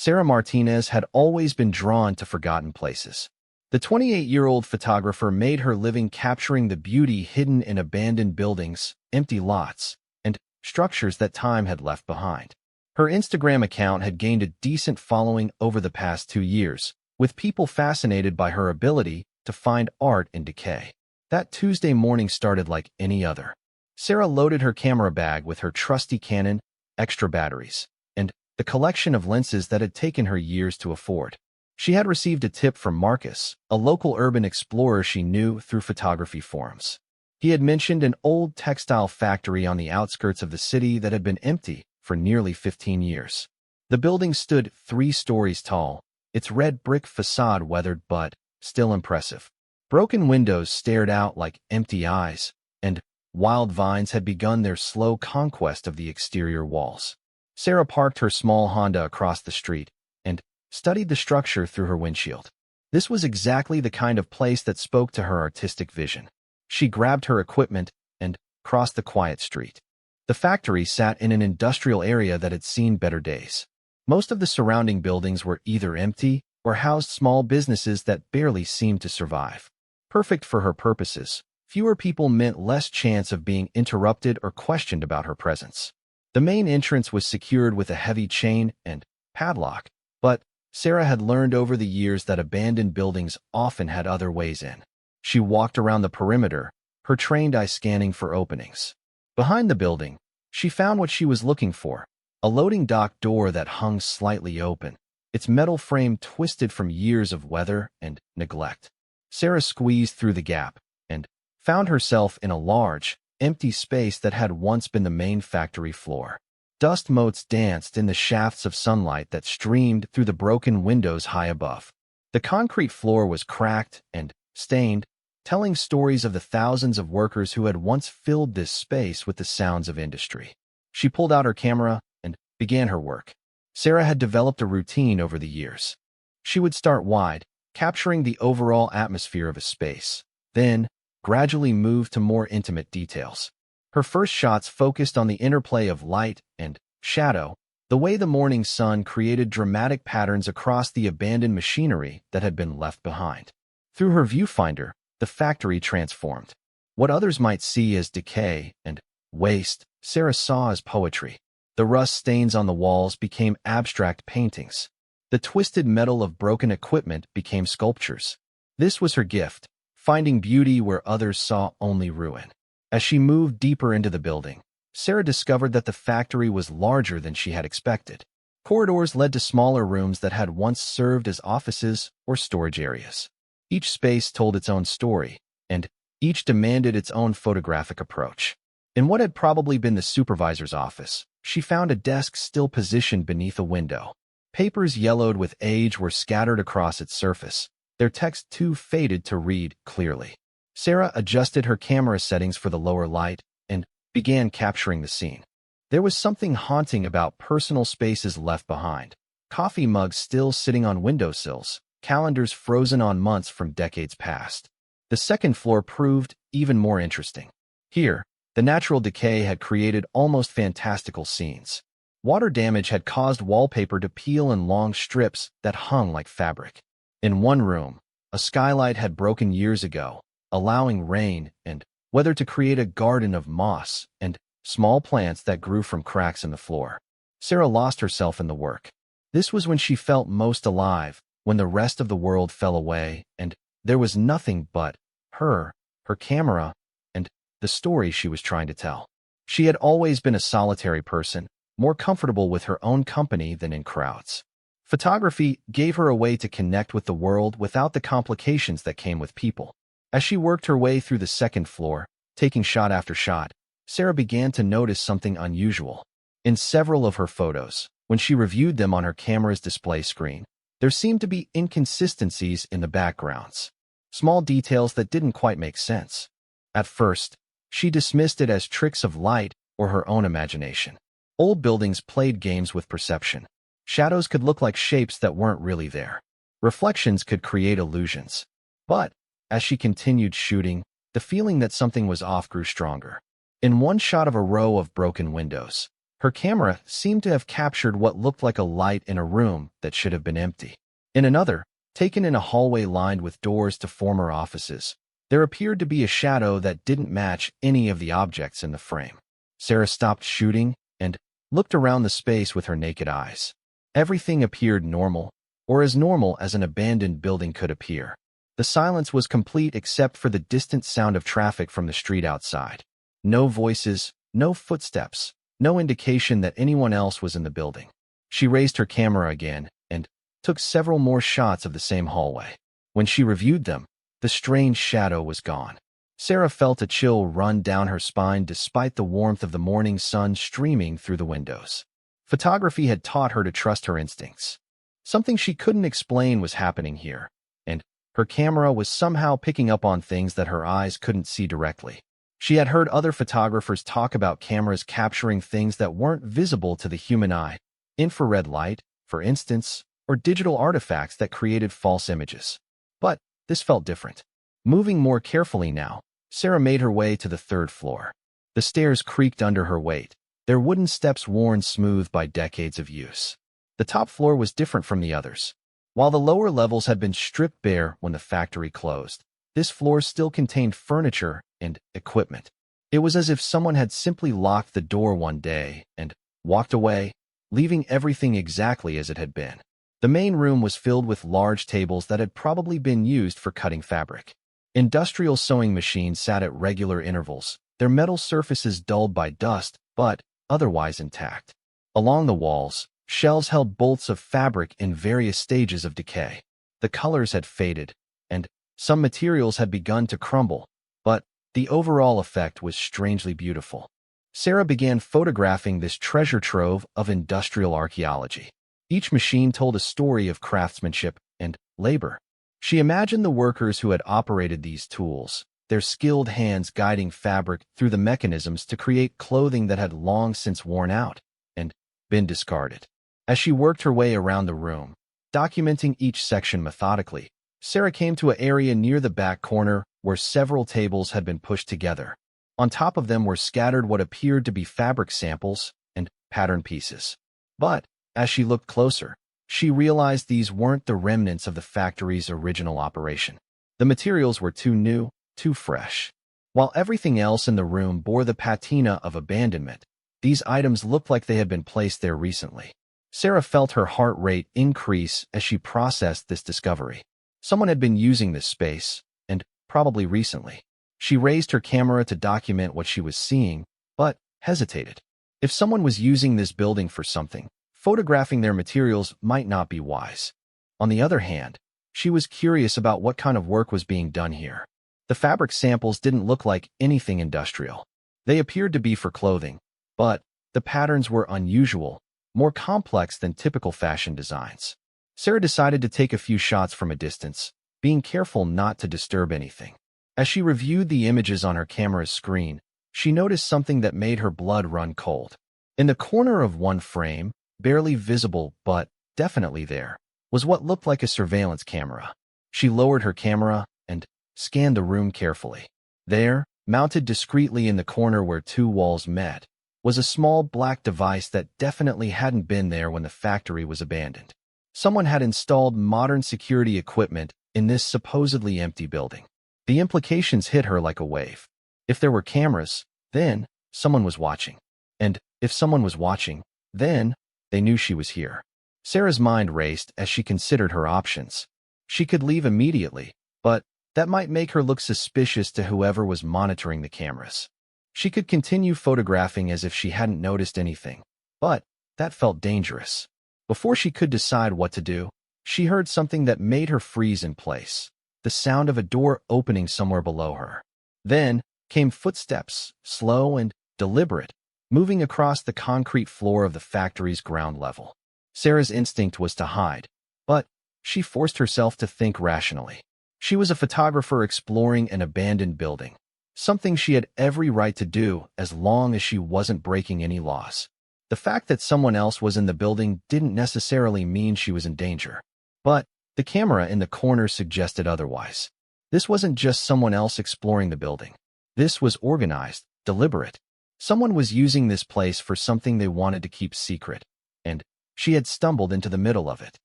Sarah Martinez had always been drawn to forgotten places. The 28-year-old photographer made her living capturing the beauty hidden in abandoned buildings, empty lots, and structures that time had left behind. Her Instagram account had gained a decent following over the past 2 years, with people fascinated by her ability to find art in decay. That Tuesday morning started like any other. Sarah loaded her camera bag with her trusty Canon, extra batteries, and the collection of lenses that had taken her years to afford. She had received a tip from Marcus, a local urban explorer she knew through photography forums. He had mentioned an old textile factory on the outskirts of the city that had been empty for nearly 15 years. The building stood 3 stories tall, its red brick facade weathered but still impressive. Broken windows stared out like empty eyes, and wild vines had begun their slow conquest of the exterior walls. Sarah parked her small Honda across the street and studied the structure through her windshield. This was exactly the kind of place that spoke to her artistic vision. She grabbed her equipment and crossed the quiet street. The factory sat in an industrial area that had seen better days. Most of the surrounding buildings were either empty or housed small businesses that barely seemed to survive. Perfect for her purposes, fewer people meant less chance of being interrupted or questioned about her presence. The main entrance was secured with a heavy chain and padlock, but Sarah had learned over the years that abandoned buildings often had other ways in. She walked around the perimeter, her trained eye scanning for openings. Behind the building, she found what she was looking for, a loading dock door that hung slightly open, its metal frame twisted from years of weather and neglect. Sarah squeezed through the gap and found herself in a large, empty space that had once been the main factory floor. Dust motes danced in the shafts of sunlight that streamed through the broken windows high above. The concrete floor was cracked and stained, telling stories of the thousands of workers who had once filled this space with the sounds of industry. She pulled out her camera and began her work. Sarah had developed a routine over the years. She would start wide, capturing the overall atmosphere of a space, then gradually move to more intimate details. Her first shots focused on the interplay of light and shadow, the way the morning sun created dramatic patterns across the abandoned machinery that had been left behind. Through her viewfinder, the factory transformed. What others might see as decay and waste, Sarah saw as poetry. The rust stains on the walls became abstract paintings. The twisted metal of broken equipment became sculptures. This was her gift, finding beauty where others saw only ruin. As she moved deeper into the building, Sarah discovered that the factory was larger than she had expected. Corridors led to smaller rooms that had once served as offices or storage areas. Each space told its own story, and each demanded its own photographic approach. In what had probably been the supervisor's office, she found a desk still positioned beneath a window. Papers yellowed with age were scattered across its surface, their text too faded to read clearly. Sarah adjusted her camera settings for the lower light and began capturing the scene. There was something haunting about personal spaces left behind. Coffee mugs still sitting on windowsills, calendars frozen on months from decades past. The second floor proved even more interesting. Here, the natural decay had created almost fantastical scenes. Water damage had caused wallpaper to peel in long strips that hung like fabric. In one room, a skylight had broken years ago, allowing rain and weather to create a garden of moss and small plants that grew from cracks in the floor. Sarah lost herself in the work. This was when she felt most alive, when the rest of the world fell away and there was nothing but her camera, and the story she was trying to tell. She had always been a solitary person, more comfortable with her own company than in crowds. Photography gave her a way to connect with the world without the complications that came with people. As she worked her way through the second floor, taking shot after shot, Sarah began to notice something unusual. In several of her photos, when she reviewed them on her camera's display screen, there seemed to be inconsistencies in the backgrounds, small details that didn't quite make sense. At first, she dismissed it as tricks of light or her own imagination. Old buildings played games with perception. Shadows could look like shapes that weren't really there. Reflections could create illusions. But, as she continued shooting, the feeling that something was off grew stronger. In one shot of a row of broken windows, Her camera seemed to have captured what looked like a light in a room that should have been empty. In another, taken in a hallway lined with doors to former offices, there appeared to be a shadow that didn't match any of the objects in the frame. Sarah stopped shooting and looked around the space with her naked eyes. Everything appeared normal, or as normal as an abandoned building could appear. The silence was complete except for the distant sound of traffic from the street outside. No voices, no footsteps, no indication that anyone else was in the building. She raised her camera again and took several more shots of the same hallway. When she reviewed them, the strange shadow was gone. Sarah felt a chill run down her spine despite the warmth of the morning sun streaming through the windows. Photography had taught her to trust her instincts. Something she couldn't explain was happening here, and her camera was somehow picking up on things that her eyes couldn't see directly. She had heard other photographers talk about cameras capturing things that weren't visible to the human eye, infrared light, for instance, or digital artifacts that created false images. But this felt different. Moving more carefully now, Sarah made her way to the third floor. The stairs creaked under her weight, their wooden steps worn smooth by decades of use. The top floor was different from the others. While the lower levels had been stripped bare when the factory closed, this floor still contained furniture and equipment. It was as if someone had simply locked the door one day and walked away, leaving everything exactly as it had been. The main room was filled with large tables that had probably been used for cutting fabric. Industrial sewing machines sat at regular intervals, their metal surfaces dulled by dust, but otherwise intact. Along the walls, shelves held bolts of fabric in various stages of decay. The colors had faded, and some materials had begun to crumble, but the overall effect was strangely beautiful. Sarah began photographing this treasure trove of industrial archaeology. Each machine told a story of craftsmanship and labor. She imagined the workers who had operated these tools, their skilled hands guiding fabric through the mechanisms to create clothing that had long since worn out and been discarded. As she worked her way around the room, documenting each section methodically, Sarah came to an area near the back corner where several tables had been pushed together. On top of them were scattered what appeared to be fabric samples and pattern pieces. But as she looked closer, she realized these weren't the remnants of the factory's original operation. The materials were too new, too fresh. While everything else in the room bore the patina of abandonment, these items looked like they had been placed there recently. Sarah felt her heart rate increase as she processed this discovery. Someone had been using this space, and probably recently. She raised her camera to document what she was seeing, but hesitated. If someone was using this building for something, photographing their materials might not be wise. On the other hand, she was curious about what kind of work was being done here. The fabric samples didn't look like anything industrial. They appeared to be for clothing, but the patterns were unusual, more complex than typical fashion designs. Sarah decided to take a few shots from a distance, being careful not to disturb anything. As she reviewed the images on her camera's screen, she noticed something that made her blood run cold. In the corner of one frame, barely visible but definitely there, was what looked like a surveillance camera. She lowered her camera and scanned the room carefully. There, mounted discreetly in the corner where two walls met, was a small black device that definitely hadn't been there when the factory was abandoned. Someone had installed modern security equipment in this supposedly empty building. The implications hit her like a wave. If there were cameras, then someone was watching. And if someone was watching, then they knew she was here. Sarah's mind raced as she considered her options. She could leave immediately, but that might make her look suspicious to whoever was monitoring the cameras. She could continue photographing as if she hadn't noticed anything, but that felt dangerous. Before she could decide what to do, she heard something that made her freeze in place, the sound of a door opening somewhere below her. Then came footsteps, slow and deliberate, moving across the concrete floor of the factory's ground level. Sarah's instinct was to hide, but she forced herself to think rationally. She was a photographer exploring an abandoned building, something she had every right to do as long as she wasn't breaking any laws. The fact that someone else was in the building didn't necessarily mean she was in danger. But the camera in the corner suggested otherwise. This wasn't just someone else exploring the building. This was organized, deliberate. Someone was using this place for something they wanted to keep secret, and she had stumbled into the middle of it.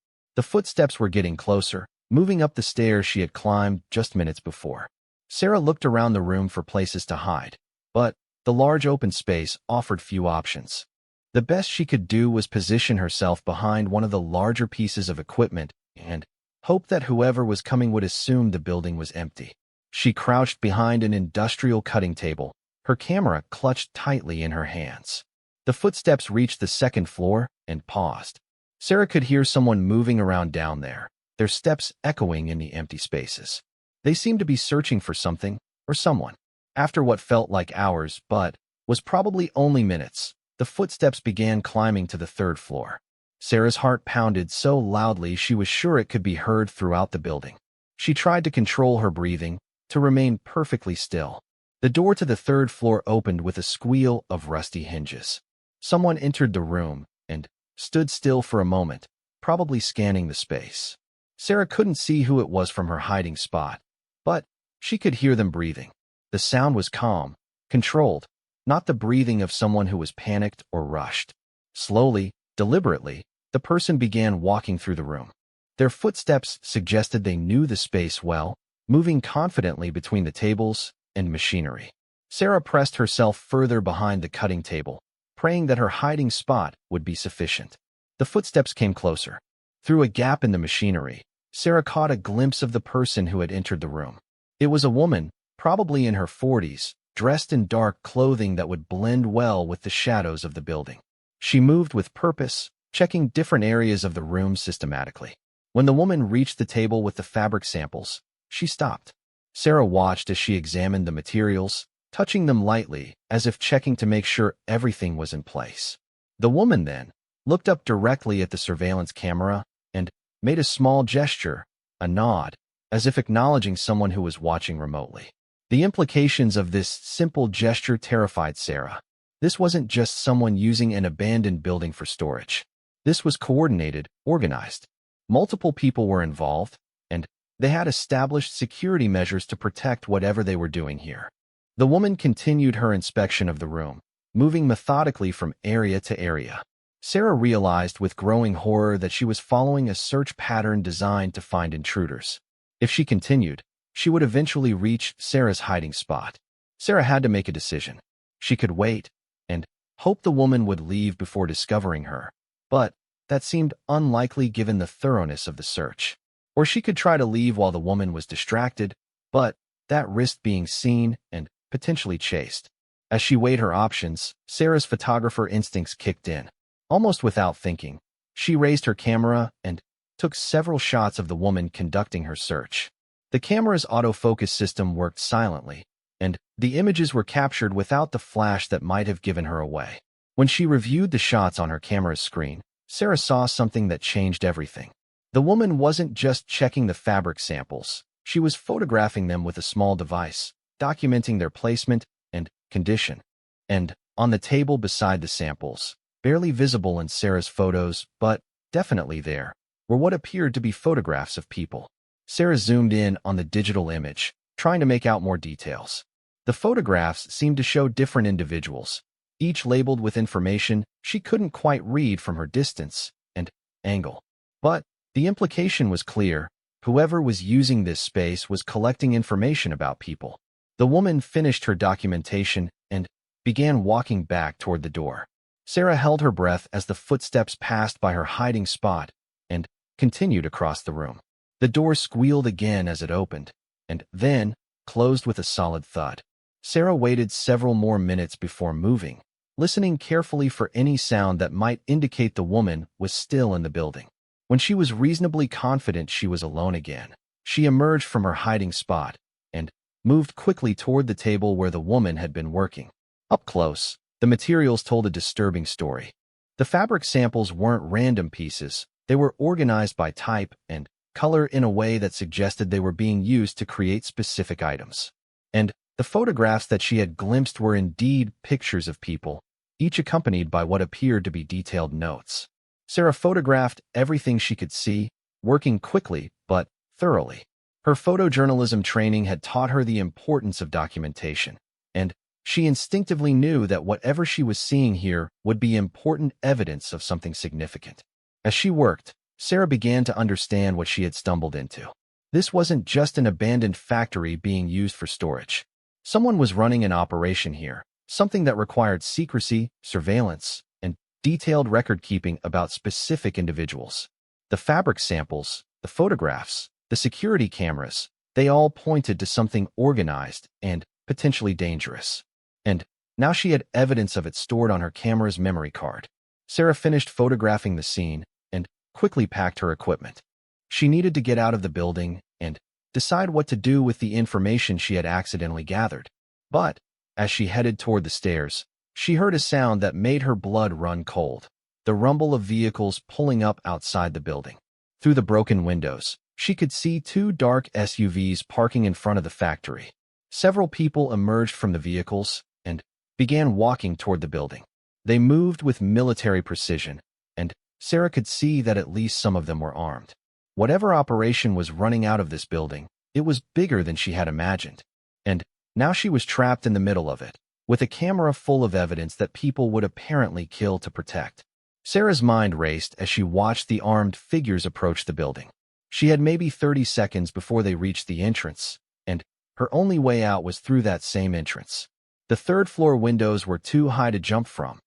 The footsteps were getting closer, moving up the stairs she had climbed just minutes before. Sarah looked around the room for places to hide, but the large open space offered few options. The best she could do was position herself behind one of the larger pieces of equipment and hope that whoever was coming would assume the building was empty. She crouched behind an industrial cutting table, her camera clutched tightly in her hands. The footsteps reached the second floor and paused. Sarah could hear someone moving around down there, their steps echoing in the empty spaces. They seemed to be searching for something or someone. After what felt like hours, but was probably only minutes, the footsteps began climbing to the third floor. Sarah's heart pounded so loudly she was sure it could be heard throughout the building. She tried to control her breathing, to remain perfectly still. The door to the third floor opened with a squeal of rusty hinges. Someone entered the room and stood still for a moment, probably scanning the space. Sarah couldn't see who it was from her hiding spot, but she could hear them breathing. The sound was calm, controlled, not the breathing of someone who was panicked or rushed. Slowly, deliberately, the person began walking through the room. Their footsteps suggested they knew the space well, moving confidently between the tables and machinery. Sarah pressed herself further behind the cutting table, praying that her hiding spot would be sufficient. The footsteps came closer. Through a gap in the machinery, Sarah caught a glimpse of the person who had entered the room. It was a woman, probably in her 40s, dressed in dark clothing that would blend well with the shadows of the building. She moved with purpose, checking different areas of the room systematically. When the woman reached the table with the fabric samples, she stopped. Sarah watched as she examined the materials, touching them lightly, as if checking to make sure everything was in place. The woman then looked up directly at the surveillance camera and made a small gesture, a nod, as if acknowledging someone who was watching remotely. The implications of this simple gesture terrified Sarah. This wasn't just someone using an abandoned building for storage. This was coordinated, organized. Multiple people were involved, and they had established security measures to protect whatever they were doing here. The woman continued her inspection of the room, moving methodically from area to area. Sarah realized with growing horror that she was following a search pattern designed to find intruders. If she continued, she would eventually reach Sarah's hiding spot. Sarah had to make a decision. She could wait and hope the woman would leave before discovering her, but that seemed unlikely given the thoroughness of the search. Or she could try to leave while the woman was distracted, but that risked being seen and potentially chased. As she weighed her options, Sarah's photographer instincts kicked in. Almost without thinking, she raised her camera and took several shots of the woman conducting her search. The camera's autofocus system worked silently, and the images were captured without the flash that might have given her away. When she reviewed the shots on her camera's screen, Sarah saw something that changed everything. The woman wasn't just checking the fabric samples, she was photographing them with a small device, documenting their placement and condition. And on the table beside the samples, barely visible in Sarah's photos, but definitely there, were what appeared to be photographs of people. Sarah zoomed in on the digital image, trying to make out more details. The photographs seemed to show different individuals, each labeled with information she couldn't quite read from her distance and angle. But the implication was clear. Whoever was using this space was collecting information about people. The woman finished her documentation and began walking back toward the door. Sarah held her breath as the footsteps passed by her hiding spot and continued across the room. The door squealed again as it opened, and then closed with a solid thud. Sarah waited several more minutes before moving, listening carefully for any sound that might indicate the woman was still in the building. When she was reasonably confident she was alone again, she emerged from her hiding spot and moved quickly toward the table where the woman had been working. Up close, the materials told a disturbing story. The fabric samples weren't random pieces, they were organized by type and color in a way that suggested they were being used to create specific items. And the photographs that she had glimpsed were indeed pictures of people, each accompanied by what appeared to be detailed notes. Sarah photographed everything she could see, working quickly but thoroughly. Her photojournalism training had taught her the importance of documentation, and She instinctively knew that whatever she was seeing here would be important evidence of something significant. As she worked, Sarah began to understand what she had stumbled into. This wasn't just an abandoned factory being used for storage. Someone was running an operation here, something that required secrecy, surveillance, and detailed record-keeping about specific individuals. The fabric samples, the photographs, the security cameras, they all pointed to something organized and potentially dangerous. And now she had evidence of it stored on her camera's memory card. Sarah finished photographing the scene and quickly packed her equipment. She needed to get out of the building and decide what to do with the information she had accidentally gathered. But as she headed toward the stairs, she heard a sound that made her blood run cold. The rumble of vehicles pulling up outside the building. Through the broken windows, she could see two dark SUVs parking in front of the factory. Several people emerged from the vehicles and began walking toward the building. They moved with military precision, and Sarah could see that at least some of them were armed. Whatever operation was running out of this building, it was bigger than she had imagined. And now she was trapped in the middle of it, with a camera full of evidence that people would apparently kill to protect. Sarah's mind raced as she watched the armed figures approach the building. She had maybe 30 seconds before they reached the entrance, and her only way out was through that same entrance. The third-floor windows were too high to jump from,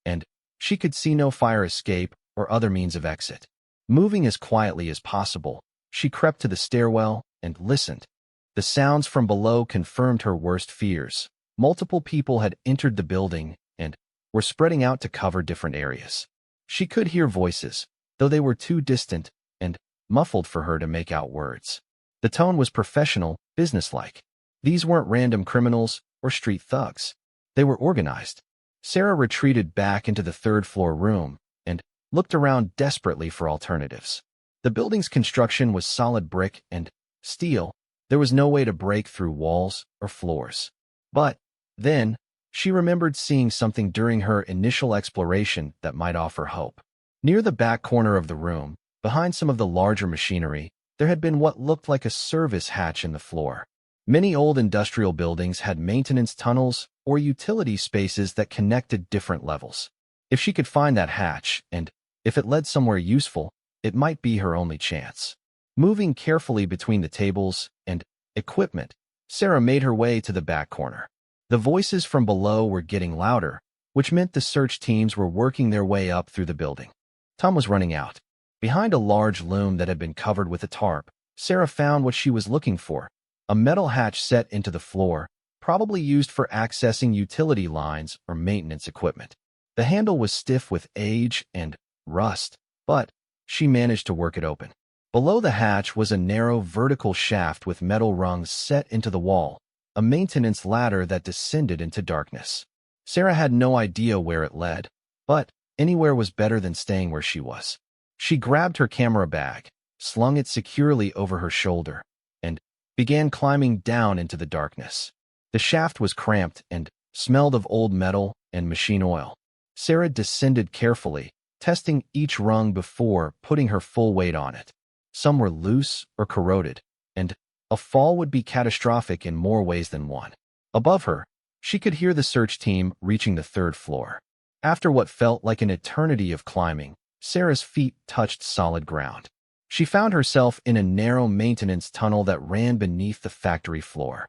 and she could see no fire escape or other means of exit. Moving as quietly as possible, she crept to the stairwell and listened. The sounds from below confirmed her worst fears. Multiple people had entered the building and were spreading out to cover different areas. She could hear voices, though they were too distant and muffled for her to make out words. The tone was professional, businesslike. These weren't random criminals or street thugs. They were organized. Sarah retreated back into the third-floor room and looked around desperately for alternatives. The building's construction was solid brick and steel. There was no way to break through walls or floors. But then, she remembered seeing something during her initial exploration that might offer hope. Near the back corner of the room, behind some of the larger machinery, there had been what looked like a service hatch in the floor. Many old industrial buildings had maintenance tunnels or utility spaces that connected different levels. If she could find that hatch, and if it led somewhere useful, it might be her only chance. Moving carefully between the tables and equipment, Sarah made her way to the back corner. The voices from below were getting louder, which meant the search teams were working their way up through the building. Time was running out. Behind a large loom that had been covered with a tarp, Sarah found what she was looking for, a metal hatch set into the floor, probably used for accessing utility lines or maintenance equipment. The handle was stiff with age and rust, but she managed to work it open. Below the hatch was a narrow vertical shaft with metal rungs set into the wall, a maintenance ladder that descended into darkness. Sarah had no idea where it led, but anywhere was better than staying where she was. She grabbed her camera bag, slung it securely over her shoulder, and began climbing down into the darkness. The shaft was cramped and smelled of old metal and machine oil. Sarah descended carefully, testing each rung before putting her full weight on it. Some were loose or corroded, and a fall would be catastrophic in more ways than one. Above her, she could hear the search team reaching the third floor. After what felt like an eternity of climbing, Sarah's feet touched solid ground. She found herself in a narrow maintenance tunnel that ran beneath the factory floor.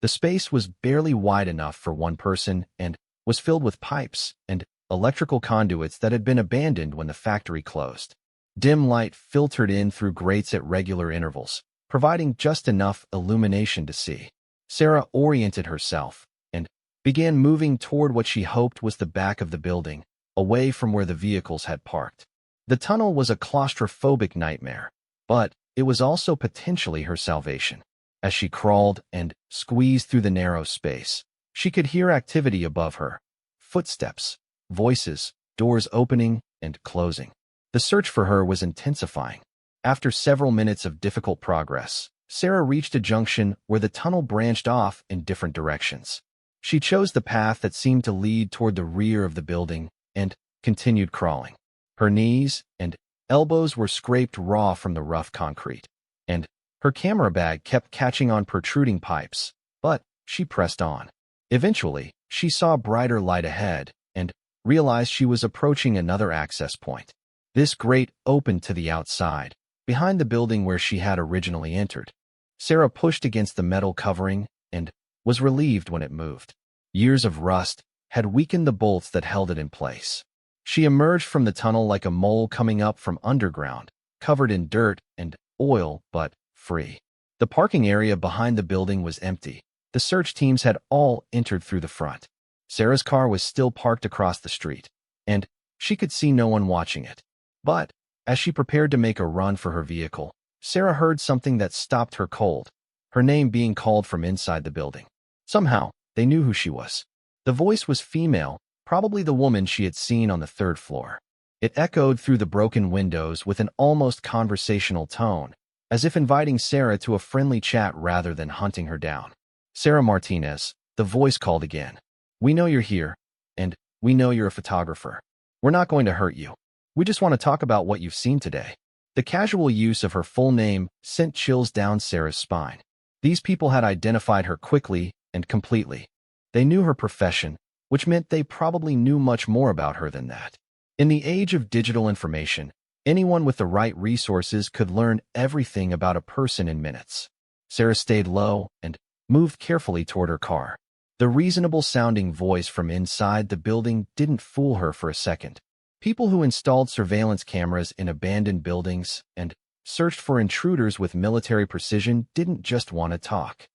The space was barely wide enough for one person and was filled with pipes and electrical conduits that had been abandoned when the factory closed. Dim light filtered in through grates at regular intervals, providing just enough illumination to see. Sarah oriented herself and began moving toward what she hoped was the back of the building, away from where the vehicles had parked. The tunnel was a claustrophobic nightmare, but it was also potentially her salvation. As she crawled and squeezed through the narrow space, she could hear activity above her. Footsteps, voices, doors opening and closing. The search for her was intensifying. After several minutes of difficult progress, Sarah reached a junction where the tunnel branched off in different directions. She chose the path that seemed to lead toward the rear of the building and continued crawling. Her knees and elbows were scraped raw from the rough concrete, and her camera bag kept catching on protruding pipes, but she pressed on. Eventually, she saw a brighter light ahead and realized she was approaching another access point. This grate opened to the outside, behind the building where she had originally entered. Sarah pushed against the metal covering and was relieved when it moved. Years of rust had weakened the bolts that held it in place. She emerged from the tunnel like a mole coming up from underground, covered in dirt and oil, but free. The parking area behind the building was empty. The search teams had all entered through the front. Sarah's car was still parked across the street, and she could see no one watching it. But as she prepared to make a run for her vehicle, Sarah heard something that stopped her cold, her name being called from inside the building. Somehow, they knew who she was. The voice was female, probably the woman she had seen on the third floor. It echoed through the broken windows with an almost conversational tone, as if inviting Sarah to a friendly chat rather than hunting her down. "Sarah Martinez," the voice called again. "We know you're here, and we know you're a photographer. We're not going to hurt you. We just want to talk about what you've seen today." The casual use of her full name sent chills down Sarah's spine. These people had identified her quickly and completely. They knew her profession, which meant they probably knew much more about her than that. In the age of digital information, anyone with the right resources could learn everything about a person in minutes. Sarah stayed low and moved carefully toward her car. The reasonable-sounding voice from inside the building didn't fool her for a second. People who installed surveillance cameras in abandoned buildings and searched for intruders with military precision didn't just want to talk.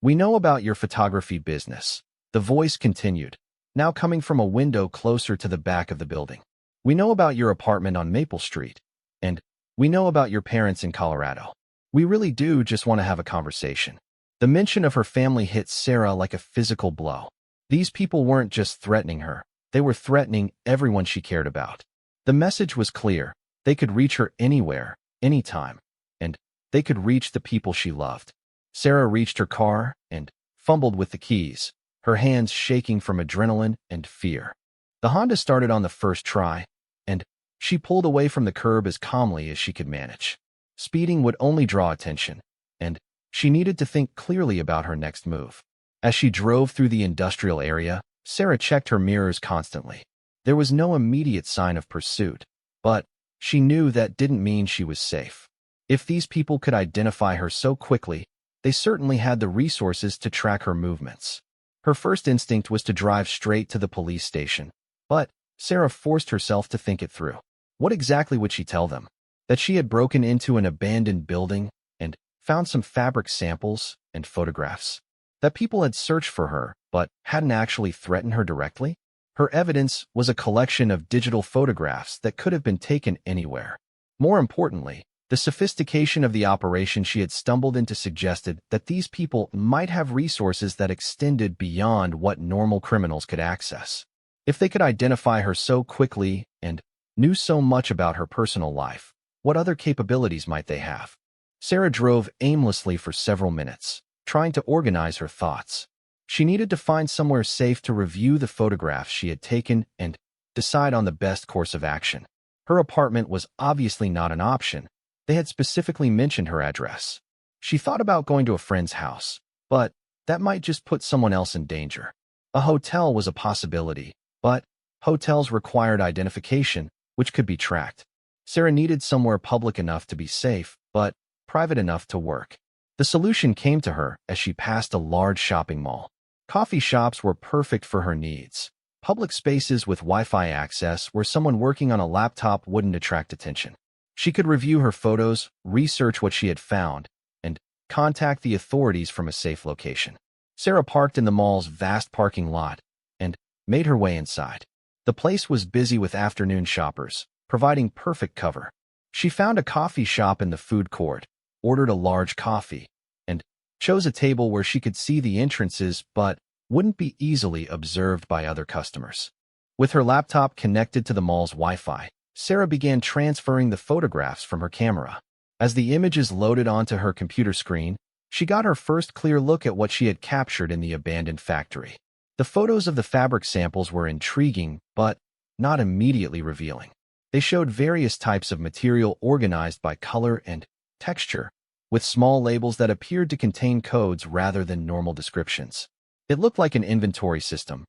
"We know about your photography business," the voice continued, now coming from a window closer to the back of the building. "We know about your apartment on Maple Street, and we know about your parents in Colorado. We really do just want to have a conversation." The mention of her family hit Sarah like a physical blow. These people weren't just threatening her, they were threatening everyone she cared about. The message was clear: they could reach her anywhere, anytime, and they could reach the people she loved. Sarah reached her car and fumbled with the keys, her hands shaking from adrenaline and fear. The Honda started on the first try, and she pulled away from the curb as calmly as she could manage. Speeding would only draw attention, and she needed to think clearly about her next move. As she drove through the industrial area, Sarah checked her mirrors constantly. There was no immediate sign of pursuit, but she knew that didn't mean she was safe. If these people could identify her so quickly, they certainly had the resources to track her movements. Her first instinct was to drive straight to the police station, but Sarah forced herself to think it through. What exactly would she tell them? That she had broken into an abandoned building and found some fabric samples and photographs? That people had searched for her but hadn't actually threatened her directly? Her evidence was a collection of digital photographs that could have been taken anywhere. More importantly, the sophistication of the operation she had stumbled into suggested that these people might have resources that extended beyond what normal criminals could access. If they could identify her so quickly and knew so much about her personal life, what other capabilities might they have? Sarah drove aimlessly for several minutes, trying to organize her thoughts. She needed to find somewhere safe to review the photographs she had taken and decide on the best course of action. Her apartment was obviously not an option. They had specifically mentioned her address. She thought about going to a friend's house, but that might just put someone else in danger. A hotel was a possibility, but hotels required identification, which could be tracked. Sarah needed somewhere public enough to be safe, but private enough to work. The solution came to her as she passed a large shopping mall. Coffee shops were perfect for her needs. Public spaces with Wi-Fi access where someone working on a laptop wouldn't attract attention. She could review her photos, research what she had found, and contact the authorities from a safe location. Sarah parked in the mall's vast parking lot and made her way inside. The place was busy with afternoon shoppers, providing perfect cover. She found a coffee shop in the food court, ordered a large coffee, and chose a table where she could see the entrances but wouldn't be easily observed by other customers. With her laptop connected to the mall's Wi-Fi, Sarah began transferring the photographs from her camera. As the images loaded onto her computer screen, she got her first clear look at what she had captured in the abandoned factory. The photos of the fabric samples were intriguing, but not immediately revealing. They showed various types of material organized by color and texture, with small labels that appeared to contain codes rather than normal descriptions. It looked like an inventory system,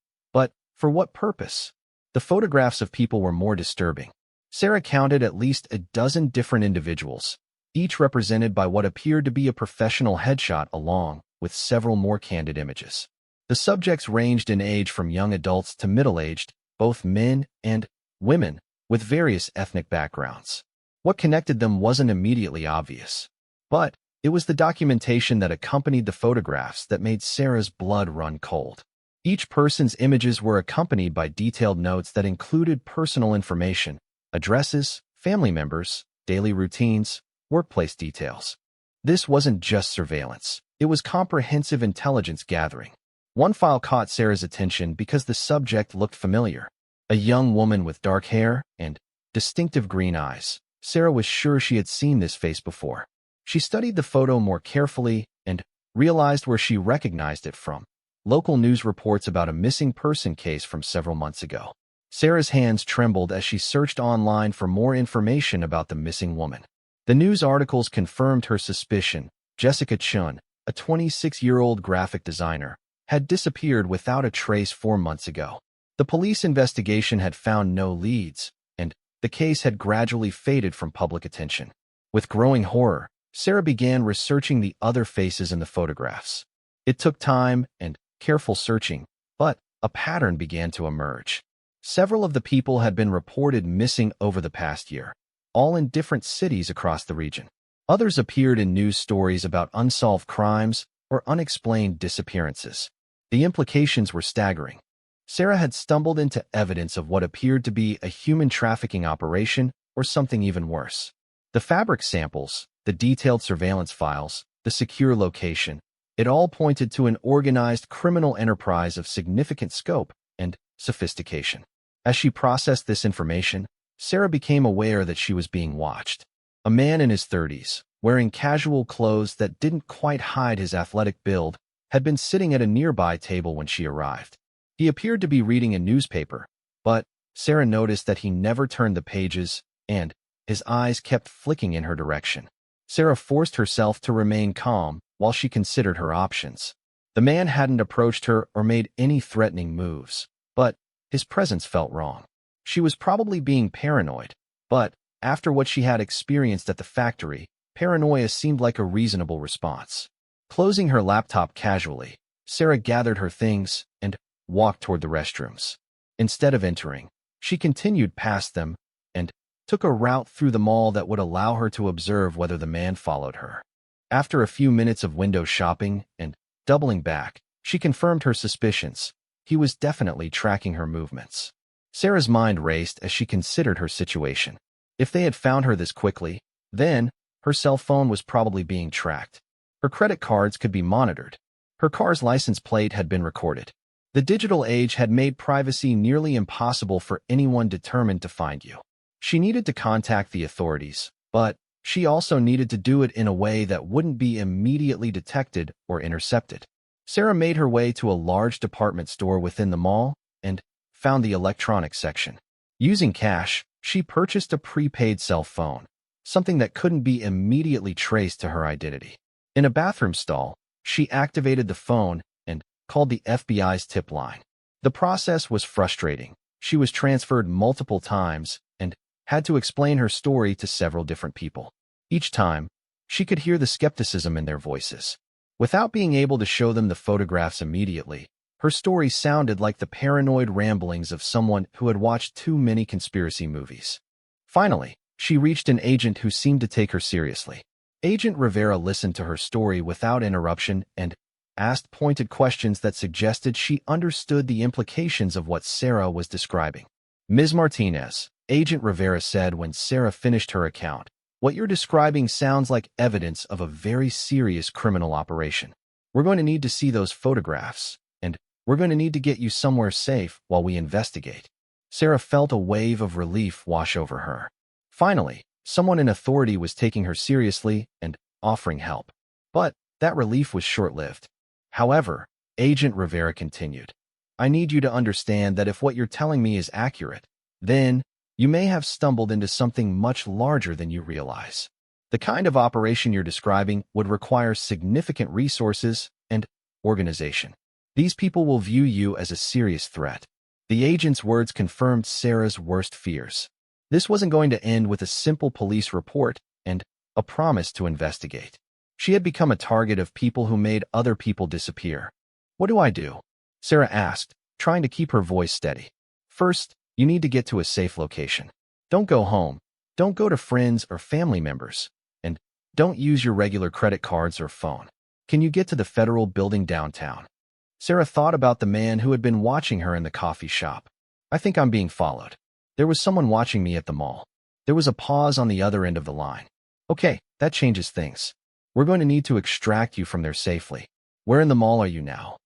For what purpose? The photographs of people were more disturbing. Sarah counted at least a dozen different individuals, each represented by what appeared to be a professional headshot along with several more candid images. The subjects ranged in age from young adults to middle-aged, both men and women, with various ethnic backgrounds. What connected them wasn't immediately obvious, but it was the documentation that accompanied the photographs that made Sarah's blood run cold. Each person's images were accompanied by detailed notes that included personal information, addresses, family members, daily routines, workplace details. This wasn't just surveillance. It was comprehensive intelligence gathering. One file caught Sarah's attention because the subject looked familiar. A young woman with dark hair and distinctive green eyes. Sarah was sure she had seen this face before. She studied the photo more carefully and realized where she recognized it from. Local news reports about a missing person case from several months ago. Sarah's hands trembled as she searched online for more information about the missing woman. The news articles confirmed her suspicion. Jessica Chun, a 26-year-old graphic designer, had disappeared without a trace 4 months ago. The police investigation had found no leads, and the case had gradually faded from public attention. With growing horror, Sarah began researching the other faces in the photographs. It took time and careful searching, but a pattern began to emerge. Several of the people had been reported missing over the past year, all in different cities across the region. Others appeared in news stories about unsolved crimes or unexplained disappearances. The implications were staggering. Sarah had stumbled into evidence of what appeared to be a human trafficking operation or something even worse. The fabric samples, the detailed surveillance files, the secure location, it all pointed to an organized criminal enterprise of significant scope and sophistication. As she processed this information, Sarah became aware that she was being watched. A man in his 30s, wearing casual clothes that didn't quite hide his athletic build, had been sitting at a nearby table when she arrived. He appeared to be reading a newspaper, but Sarah noticed that he never turned the pages, and his eyes kept flicking in her direction. Sarah forced herself to remain calm while she considered her options. The man hadn't approached her or made any threatening moves, but his presence felt wrong. She was probably being paranoid, but after what she had experienced at the factory, paranoia seemed like a reasonable response. Closing her laptop casually, Sarah gathered her things and walked toward the restrooms. Instead of entering, she continued past them and took a route through the mall that would allow her to observe whether the man followed her. After a few minutes of window shopping and doubling back, she confirmed her suspicions. He was definitely tracking her movements. Sarah's mind raced as she considered her situation. If they had found her this quickly, then her cell phone was probably being tracked. Her credit cards could be monitored. Her car's license plate had been recorded. The digital age had made privacy nearly impossible for anyone determined to find you. She needed to contact the authorities, but she also needed to do it in a way that wouldn't be immediately detected or intercepted. Sarah made her way to a large department store within the mall and found the electronics section. Using cash, she purchased a prepaid cell phone, something that couldn't be immediately traced to her identity. In a bathroom stall, she activated the phone and called the FBI's tip line. The process was frustrating. She was transferred multiple times and had to explain her story to several different people. Each time, she could hear the skepticism in their voices. Without being able to show them the photographs immediately, her story sounded like the paranoid ramblings of someone who had watched too many conspiracy movies. Finally, she reached an agent who seemed to take her seriously. Agent Rivera listened to her story without interruption and asked pointed questions that suggested she understood the implications of what Sarah was describing. Ms. Martinez, Agent Rivera said when Sarah finished her account, "What you're describing sounds like evidence of a very serious criminal operation. We're going to need to see those photographs, and we're going to need to get you somewhere safe while we investigate." Sarah felt a wave of relief wash over her. Finally, someone in authority was taking her seriously and offering help. But that relief was short-lived. However, Agent Rivera continued, "I need you to understand that if what you're telling me is accurate, then you may have stumbled into something much larger than you realize. The kind of operation you're describing would require significant resources and organization. These people will view you as a serious threat. The agent's words confirmed Sarah's worst fears. This wasn't going to end with a simple police report and a promise to investigate. She had become a target of people who made other people disappear. "What do I do?" Sarah asked, trying to keep her voice steady. "First, you need to get to a safe location. Don't go home. Don't go to friends or family members. And don't use your regular credit cards or phone. Can you get to the federal building downtown?" Sarah thought about the man who had been watching her in the coffee shop. "I think I'm being followed. There was someone watching me at the mall." There was a pause on the other end of the line. "Okay, that changes things. We're going to need to extract you from there safely. Where in the mall are you now?"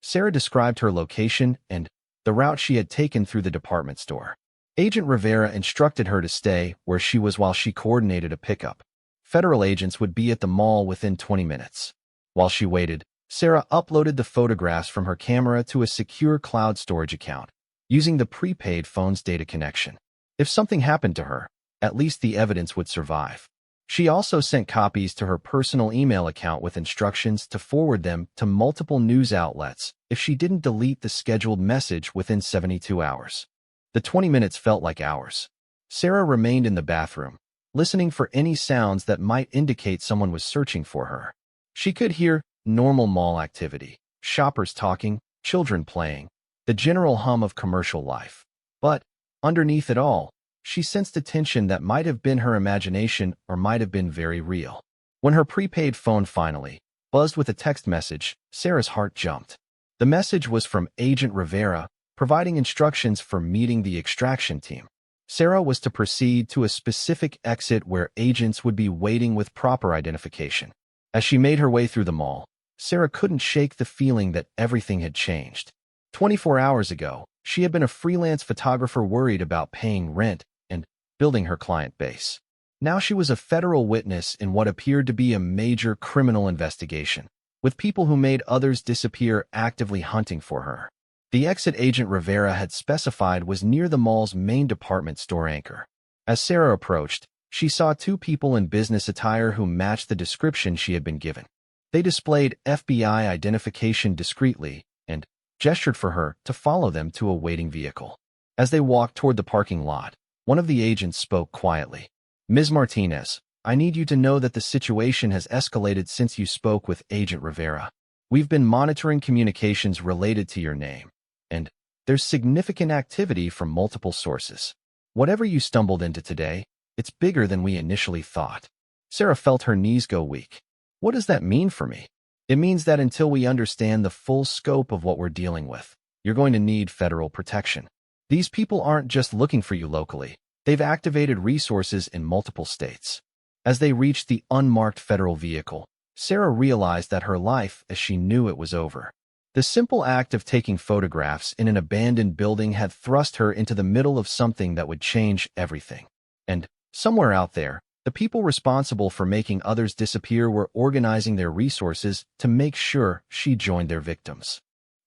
Sarah described her location and the route she had taken through the department store. Agent Rivera instructed her to stay where she was while she coordinated a pickup. Federal agents would be at the mall within 20 minutes. While she waited, Sarah uploaded the photographs from her camera to a secure cloud storage account, using the prepaid phone's data connection. If something happened to her, at least the evidence would survive. She also sent copies to her personal email account with instructions to forward them to multiple news outlets if she didn't delete the scheduled message within 72 hours. The 20 minutes felt like hours. Sarah remained in the bathroom, listening for any sounds that might indicate someone was searching for her. She could hear normal mall activity, shoppers talking, children playing, the general hum of commercial life. But underneath it all, she sensed a tension that might have been her imagination or might have been very real. When her prepaid phone finally buzzed with a text message, Sarah's heart jumped. The message was from Agent Rivera, providing instructions for meeting the extraction team. Sarah was to proceed to a specific exit where agents would be waiting with proper identification. As she made her way through the mall, Sarah couldn't shake the feeling that everything had changed. 24 hours ago, she had been a freelance photographer worried about paying rent and building her client base. Now she was a federal witness in what appeared to be a major criminal investigation, with people who made others disappear actively hunting for her. The exit Agent Rivera had specified was near the mall's main department store anchor. As Sarah approached, she saw two people in business attire who matched the description she had been given. They displayed FBI identification discreetly and gestured for her to follow them to a waiting vehicle. As they walked toward the parking lot, one of the agents spoke quietly. "Ms. Martinez, I need you to know that the situation has escalated since you spoke with Agent Rivera. We've been monitoring communications related to your name, and there's significant activity from multiple sources. Whatever you stumbled into today, it's bigger than we initially thought." Sarah felt her knees go weak. What does that mean for me? It means that until we understand the full scope of what we're dealing with, you're going to need federal protection. These people aren't just looking for you locally. They've activated resources in multiple states. As they reached the unmarked federal vehicle, Sarah realized that her life as she knew it was over. The simple act of taking photographs in an abandoned building had thrust her into the middle of something that would change everything. And somewhere out there, the people responsible for making others disappear were organizing their resources to make sure she joined their victims.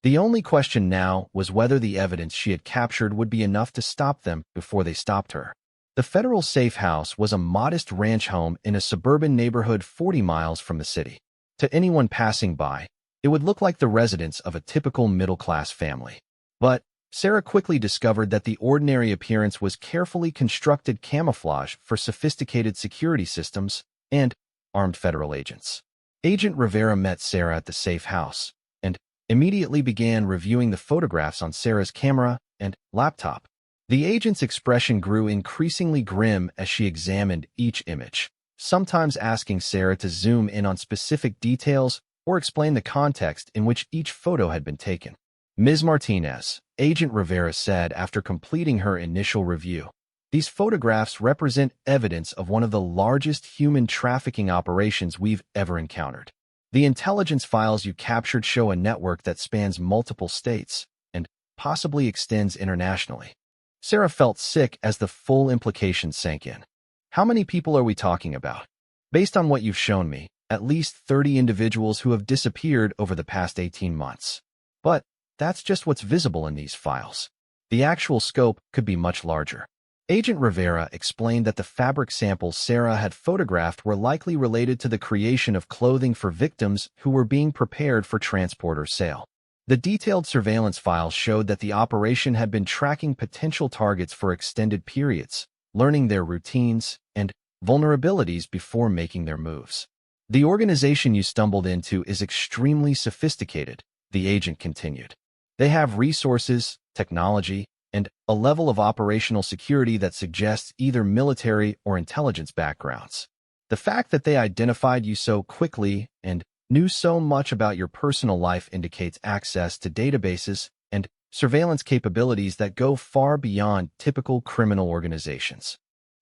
The only question now was whether the evidence she had captured would be enough to stop them before they stopped her. The federal safe house was a modest ranch home in a suburban neighborhood 40 miles from the city. To anyone passing by, it would look like the residence of a typical middle-class family. But Sarah quickly discovered that the ordinary appearance was carefully constructed camouflage for sophisticated security systems and armed federal agents. Agent Rivera met Sarah at the safe house and immediately began reviewing the photographs on Sarah's camera and laptop. The agent's expression grew increasingly grim as she examined each image, sometimes asking Sarah to zoom in on specific details or explain the context in which each photo had been taken. "Ms. Martinez," Agent Rivera said after completing her initial review, "these photographs represent evidence of one of the largest human trafficking operations we've ever encountered. The intelligence files you captured show a network that spans multiple states and possibly extends internationally." Sarah felt sick as the full implications sank in. "How many people are we talking about?" "Based on what you've shown me, at least 30 individuals who have disappeared over the past 18 months. But that's just what's visible in these files. The actual scope could be much larger." Agent Rivera explained that the fabric samples Sarah had photographed were likely related to the creation of clothing for victims who were being prepared for transport or sale. The detailed surveillance files showed that the operation had been tracking potential targets for extended periods, learning their routines and vulnerabilities before making their moves. The organization you stumbled into is extremely sophisticated, the agent continued. They have resources, technology, and a level of operational security that suggests either military or intelligence backgrounds. The fact that they identified you so quickly and knew so much about your personal life indicates access to databases and surveillance capabilities that go far beyond typical criminal organizations.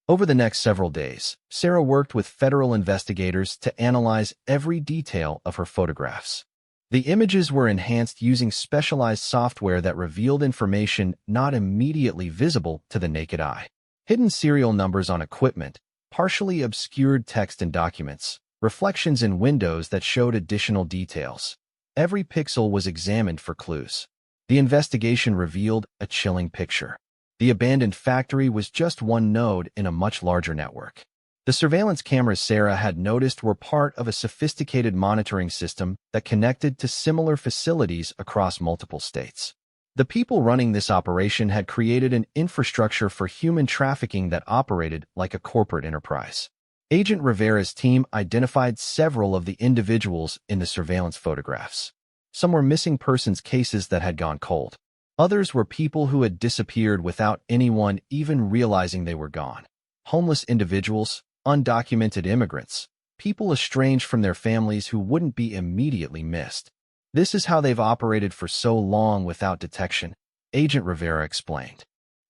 Over the next several days, Sarah worked with federal investigators to analyze every detail of her photographs. The images were enhanced using specialized software that revealed information not immediately visible to the naked eye. Hidden serial numbers on equipment, partially obscured text in documents, reflections in windows that showed additional details. Every pixel was examined for clues. The investigation revealed a chilling picture. The abandoned factory was just one node in a much larger network. The surveillance cameras Sarah had noticed were part of a sophisticated monitoring system that connected to similar facilities across multiple states. The people running this operation had created an infrastructure for human trafficking that operated like a corporate enterprise. Agent Rivera's team identified several of the individuals in the surveillance photographs. Some were missing persons cases that had gone cold. Others were people who had disappeared without anyone even realizing they were gone. Homeless individuals, undocumented immigrants, people estranged from their families who wouldn't be immediately missed. This is how they've operated for so long without detection, Agent Rivera explained.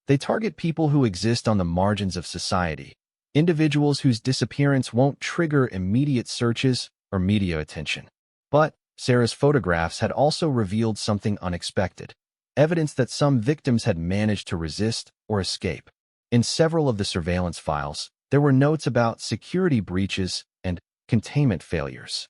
They target people who exist on the margins of society, individuals whose disappearance won't trigger immediate searches or media attention. But Sarah's photographs had also revealed something unexpected. Evidence that some victims had managed to resist or escape. In several of the surveillance files, there were notes about security breaches and containment failures.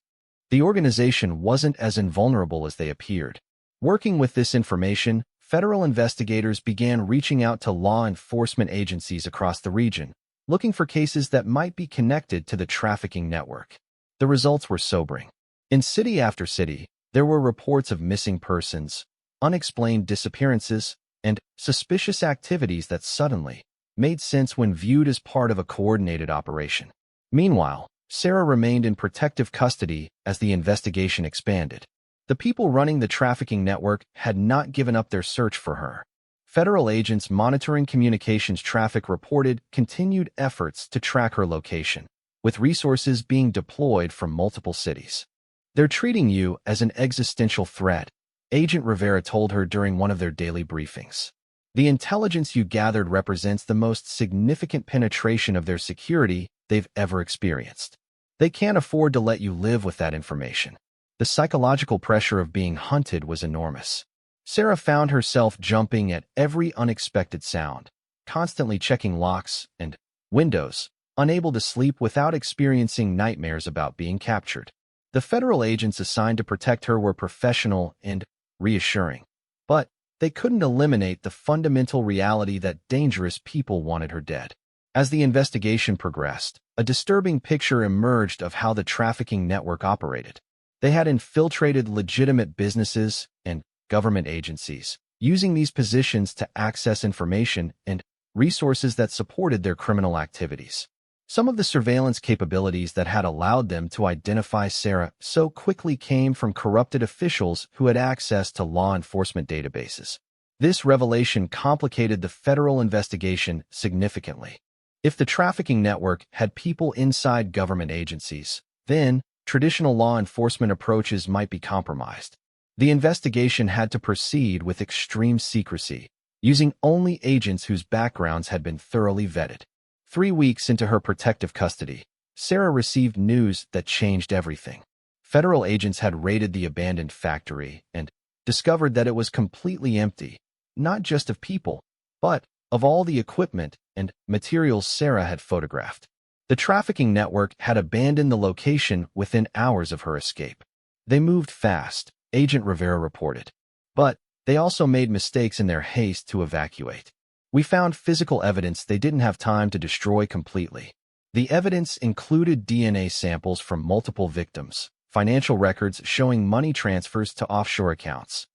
The organization wasn't as invulnerable as they appeared. Working with this information, federal investigators began reaching out to law enforcement agencies across the region, looking for cases that might be connected to the trafficking network. The results were sobering. In city after city, there were reports of missing persons, unexplained disappearances, and suspicious activities that suddenly made sense when viewed as part of a coordinated operation. Meanwhile, Sarah remained in protective custody as the investigation expanded. The people running the trafficking network had not given up their search for her. Federal agents monitoring communications traffic reported continued efforts to track her location, with resources being deployed from multiple cities. "They're treating you as an existential threat," Agent Rivera told her during one of their daily briefings. "The intelligence you gathered represents the most significant penetration of their security they've ever experienced. They can't afford to let you live with that information." The psychological pressure of being hunted was enormous. Sarah found herself jumping at every unexpected sound, constantly checking locks and windows, unable to sleep without experiencing nightmares about being captured. The federal agents assigned to protect her were professional and reassuring, but they couldn't eliminate the fundamental reality that dangerous people wanted her dead. As the investigation progressed, a disturbing picture emerged of how the trafficking network operated. They had infiltrated legitimate businesses and government agencies, using these positions to access information and resources that supported their criminal activities. Some of the surveillance capabilities that had allowed them to identify Sarah so quickly came from corrupted officials who had access to law enforcement databases. This revelation complicated the federal investigation significantly. If the trafficking network had people inside government agencies, then traditional law enforcement approaches might be compromised. The investigation had to proceed with extreme secrecy, using only agents whose backgrounds had been thoroughly vetted. 3 weeks into her protective custody, Sarah received news that changed everything. Federal agents had raided the abandoned factory and discovered that it was completely empty, not just of people, but of all the equipment and materials Sarah had photographed. The trafficking network had abandoned the location within hours of her escape. "They moved fast," Agent Rivera reported, "but they also made mistakes in their haste to evacuate. We found physical evidence they didn't have time to destroy completely. The evidence included DNA samples from multiple victims, financial records showing money transfers to offshore accounts,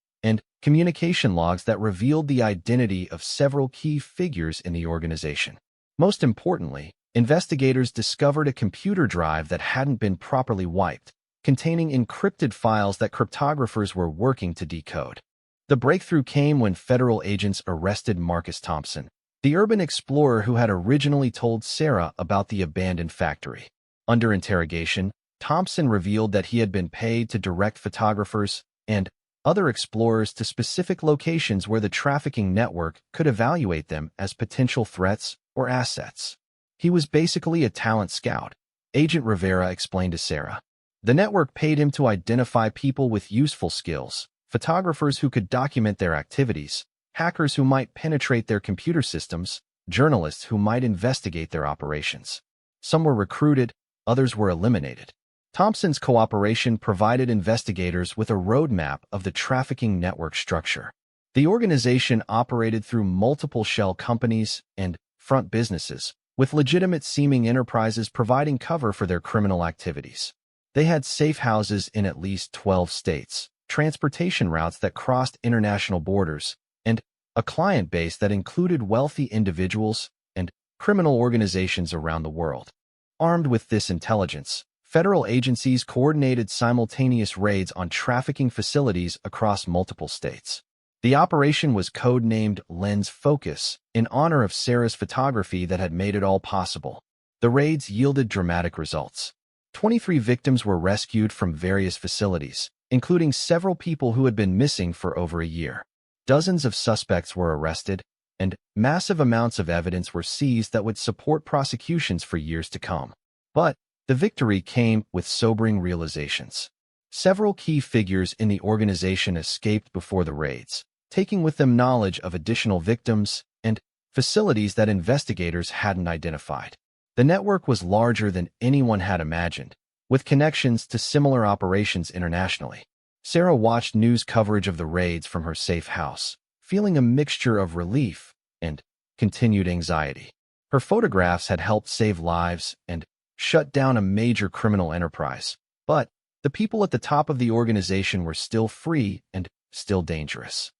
communication logs that revealed the identity of several key figures in the organization. Most importantly, investigators discovered a computer drive that hadn't been properly wiped, containing encrypted files that cryptographers were working to decode. The breakthrough came when federal agents arrested Marcus Thompson, the urban explorer who had originally told Sarah about the abandoned factory. Under interrogation, Thompson revealed that he had been paid to direct photographers and other explorers to specific locations where the trafficking network could evaluate them as potential threats or assets. He was basically a talent scout, Agent Rivera explained to Sarah. The network paid him to identify people with useful skills, photographers who could document their activities, hackers who might penetrate their computer systems, journalists who might investigate their operations. Some were recruited, others were eliminated. Thompson's cooperation provided investigators with a roadmap of the trafficking network structure. The organization operated through multiple shell companies and front businesses, with legitimate-seeming enterprises providing cover for their criminal activities. They had safe houses in at least 12 states, transportation routes that crossed international borders, and a client base that included wealthy individuals and criminal organizations around the world. Armed with this intelligence, federal agencies coordinated simultaneous raids on trafficking facilities across multiple states. The operation was codenamed Lens Focus in honor of Sarah's photography that had made it all possible. The raids yielded dramatic results. 23 victims were rescued from various facilities, including several people who had been missing for over a year. Dozens of suspects were arrested, and massive amounts of evidence were seized that would support prosecutions for years to come. But the victory came with sobering realizations. Several key figures in the organization escaped before the raids, taking with them knowledge of additional victims and facilities that investigators hadn't identified. The network was larger than anyone had imagined, with connections to similar operations internationally. Sarah watched news coverage of the raids from her safe house, feeling a mixture of relief and continued anxiety. Her photographs had helped save lives and shut down a major criminal enterprise, but the people at the top of the organization were still free and still dangerous.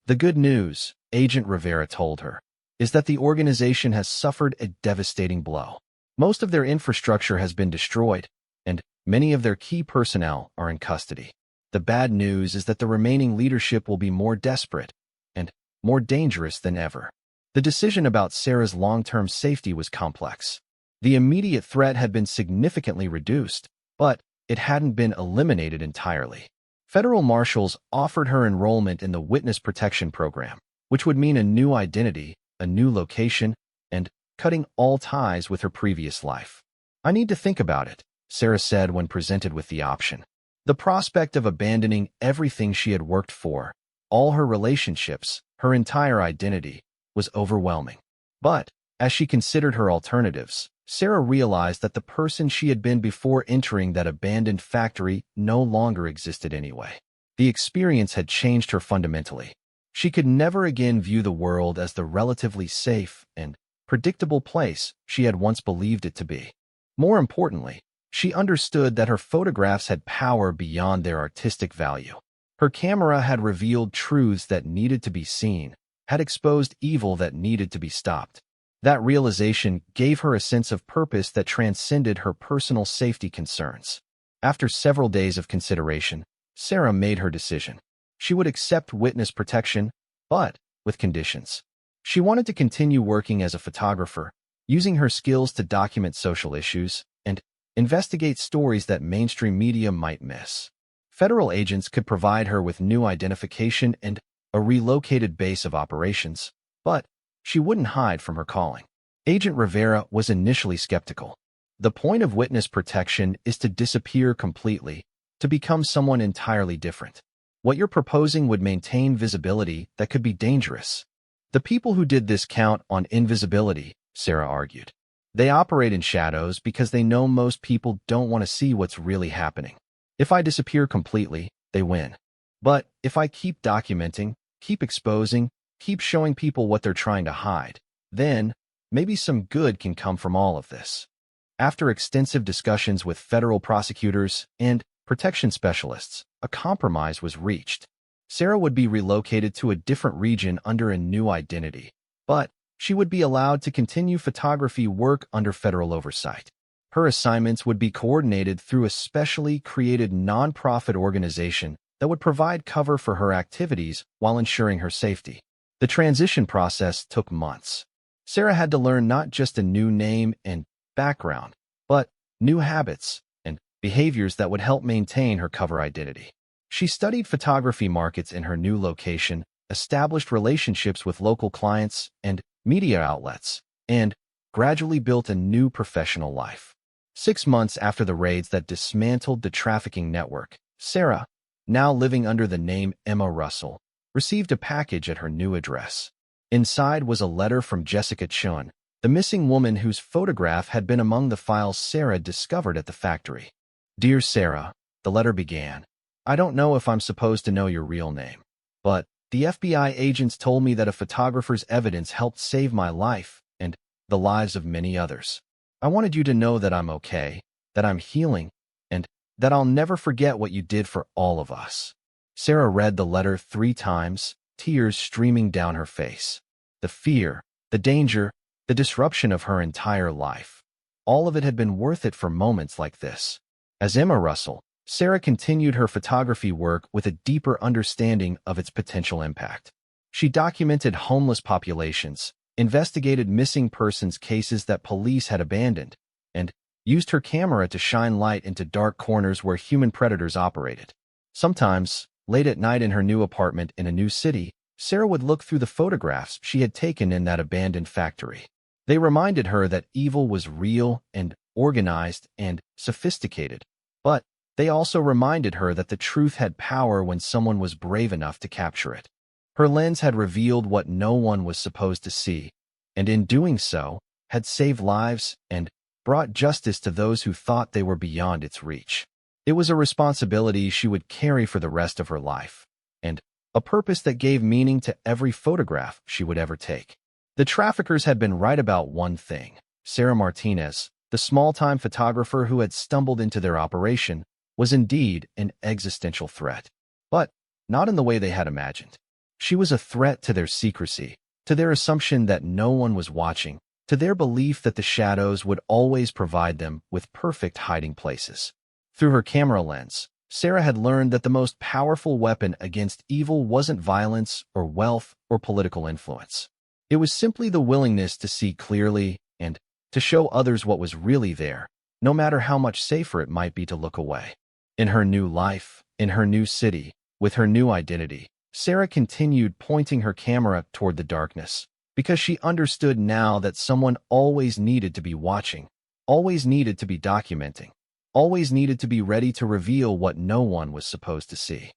The good news, Agent Rivera told her, is that the organization has suffered a devastating blow. Most of their infrastructure has been destroyed, and many of their key personnel are in custody. The bad news is that the remaining leadership will be more desperate and more dangerous than ever. The decision about Sarah's long-term safety was complex. The immediate threat had been significantly reduced, but it hadn't been eliminated entirely. Federal marshals offered her enrollment in the Witness Protection Program, which would mean a new identity, a new location, and cutting all ties with her previous life. "I need to think about it," Sarah said when presented with the option. The prospect of abandoning everything she had worked for, all her relationships, her entire identity, was overwhelming. But as she considered her alternatives, Sarah realized that the person she had been before entering that abandoned factory no longer existed anyway. The experience had changed her fundamentally. She could never again view the world as the relatively safe and predictable place she had once believed it to be. More importantly, she understood that her photographs had power beyond their artistic value. Her camera had revealed truths that needed to be seen, had exposed evil that needed to be stopped. That realization gave her a sense of purpose that transcended her personal safety concerns. After several days of consideration, Sarah made her decision. She would accept witness protection, but with conditions. She wanted to continue working as a photographer, using her skills to document social issues and investigate stories that mainstream media might miss. Federal agents could provide her with new identification and a relocated base of operations, but she wouldn't hide from her calling. Agent Rivera was initially skeptical. The point of witness protection is to disappear completely, to become someone entirely different. What you're proposing would maintain visibility that could be dangerous. The people who did this count on invisibility, Sarah argued. They operate in shadows because they know most people don't want to see what's really happening. If I disappear completely, they win. But if I keep documenting, keep exposing, keep showing people what they're trying to hide, then maybe some good can come from all of this. After extensive discussions with federal prosecutors and protection specialists, a compromise was reached. Sarah would be relocated to a different region under a new identity, but she would be allowed to continue photography work under federal oversight. Her assignments would be coordinated through a specially created nonprofit organization that would provide cover for her activities while ensuring her safety. The transition process took months. Sarah had to learn not just a new name and background, but new habits and behaviors that would help maintain her cover identity. She studied photography markets in her new location, established relationships with local clients and media outlets, and gradually built a new professional life. 6 months after the raids that dismantled the trafficking network, Sarah, now living under the name Emma Russell, received a package at her new address. Inside was a letter from Jessica Chun, the missing woman whose photograph had been among the files Sarah discovered at the factory. "Dear Sarah," the letter began, "I don't know if I'm supposed to know your real name, but the FBI agents told me that a photographer's evidence helped save my life and the lives of many others. I wanted you to know that I'm okay, that I'm healing, and that I'll never forget what you did for all of us." Sarah read the letter 3 times, tears streaming down her face. The fear, the danger, the disruption of her entire life. All of it had been worth it for moments like this. As Emma Russell, Sarah continued her photography work with a deeper understanding of its potential impact. She documented homeless populations, investigated missing persons cases that police had abandoned, and used her camera to shine light into dark corners where human predators operated. Sometimes, late at night in her new apartment in a new city, Sarah would look through the photographs she had taken in that abandoned factory. They reminded her that evil was real and organized and sophisticated, but they also reminded her that the truth had power when someone was brave enough to capture it. Her lens had revealed what no one was supposed to see, and in doing so, had saved lives and brought justice to those who thought they were beyond its reach. It was a responsibility she would carry for the rest of her life, and a purpose that gave meaning to every photograph she would ever take. The traffickers had been right about one thing. Sarah Martinez, the small-time photographer who had stumbled into their operation, was indeed an existential threat, but not in the way they had imagined. She was a threat to their secrecy, to their assumption that no one was watching, to their belief that the shadows would always provide them with perfect hiding places. Through her camera lens, Sarah had learned that the most powerful weapon against evil wasn't violence or wealth or political influence. It was simply the willingness to see clearly and to show others what was really there, no matter how much safer it might be to look away. In her new life, in her new city, with her new identity, Sarah continued pointing her camera toward the darkness, because she understood now that someone always needed to be watching, always needed to be documenting, always needed to be ready to reveal what no one was supposed to see.